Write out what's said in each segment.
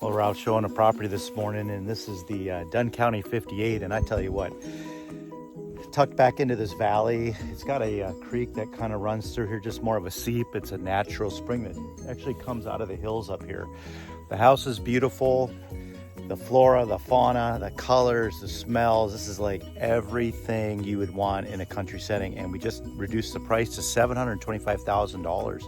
Well, we're out showing a property this morning, and this is the Dunn County 58. And I tell you what, tucked back into this valley, it's got a creek that kind of runs through here, just more of a seep. It's a natural spring that actually comes out of the hills up here. The house is beautiful. The flora, the fauna, the colors, the smells, this is like everything you would want in a country setting. And we just reduced the price to $725,000.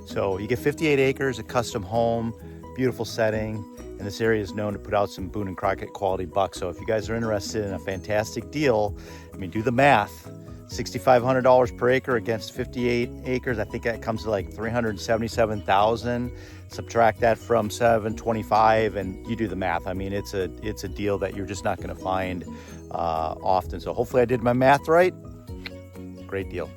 So you get 58 acres, a custom home, beautiful setting, and this area is known to put out some Boone and Crockett quality bucks. So if you guys are interested in a fantastic deal, I mean, do the math. $6,500 per acre against 58 acres. I think that comes to like $377,000. Subtract that from 725 and you do the math. I mean, it's a deal that you're just not going to find often. So hopefully I did my math right. Great deal.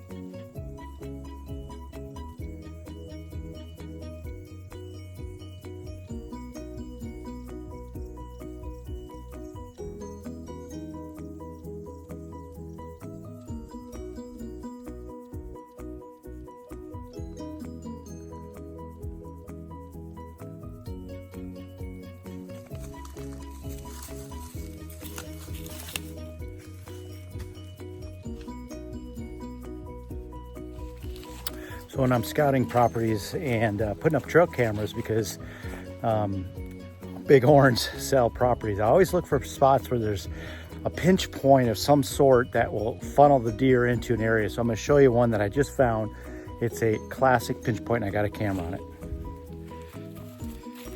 So when I'm scouting properties and putting up trail cameras, because bighorns sell properties, I always look for spots where there's a pinch point of some sort that will funnel the deer into an area. So I'm going to show you one that I just found. It's a classic pinch point, and I got a camera on it.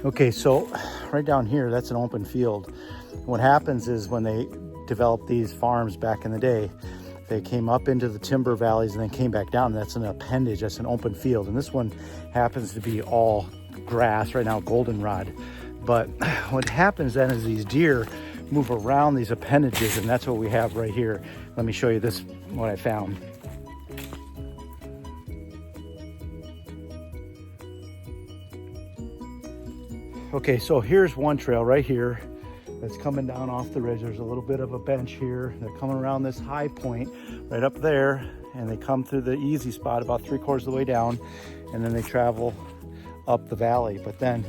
Okay, so right down here, that's an open field. What happens is when they developed these farms back in the day, they came up into the timber valleys and then came back down. That's an appendage, that's an open field. And this one happens to be all grass right now, goldenrod. But what happens then is these deer move around these appendages, and that's what we have right here. Let me show you this, what I found. Okay, so here's one trail right here that's coming down off the ridge. There's a little bit of a bench here. They're coming around this high point right up there, and they come through the easy spot about 3/4 of the way down, and then they travel up the valley. But then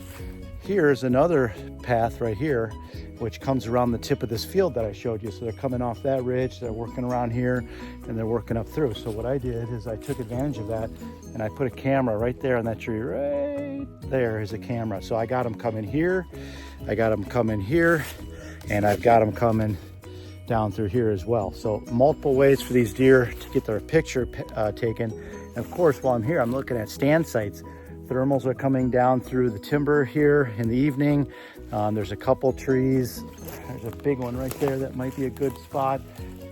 here's another path right here, which comes around the tip of this field that I showed you. So they're coming off that ridge, they're working around here, and they're working up through. So what I did is I took advantage of that, and I put a camera right there on that tree. Right there is a camera. So I got them coming here, I got them coming here, and I've got them coming down through here as well. So multiple ways for these deer to get their picture taken. And of course, while I'm here, I'm looking at stand sites. Thermals are coming down through the timber here in the evening. There's a couple trees. There's a big one right there that might be a good spot.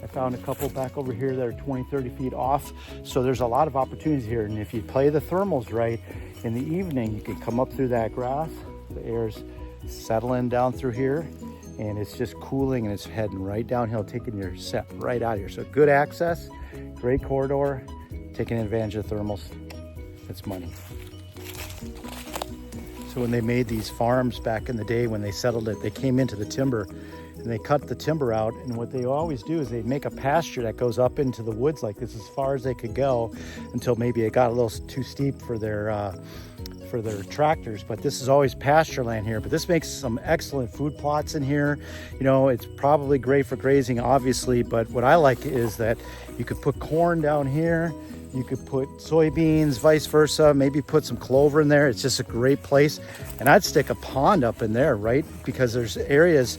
I found a couple back over here that are 20, 30 feet off. So there's a lot of opportunities here. And if you play the thermals right, in the evening, you can come up through that grass. The air's settling down through here, and it's just cooling, and it's heading right downhill, taking your scent right out of here. So good access, great corridor, taking advantage of thermals. It's money. So when they made these farms back in the day, when they settled it, they came into the timber and they cut the timber out. And what they always do is they make a pasture that goes up into the woods like this as far as they could go, until maybe it got a little too steep for their tractors. But this is always pasture land here. But this makes some excellent food plots in here. You know, it's probably great for grazing, obviously, but what I like is that you could put corn down here, you could put soybeans, vice versa, maybe put some clover in there. It's just a great place. And I'd stick a pond up in there, right? Because there's areas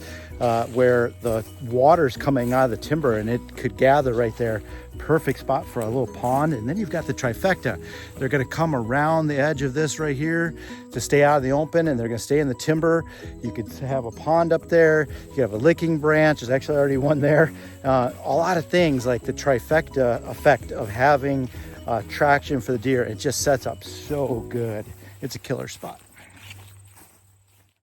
where the water's coming out of the timber, and it could gather right there. Perfect spot for a little pond. And then you've got the trifecta. They're going to come around the edge of this right here to stay out of the open, and they're going to stay in the timber. You could have a pond up there. You could have a licking branch. There's actually already one there. A lot of things like the trifecta effect of having traction for the deer. It just sets up so good. It's a killer spot.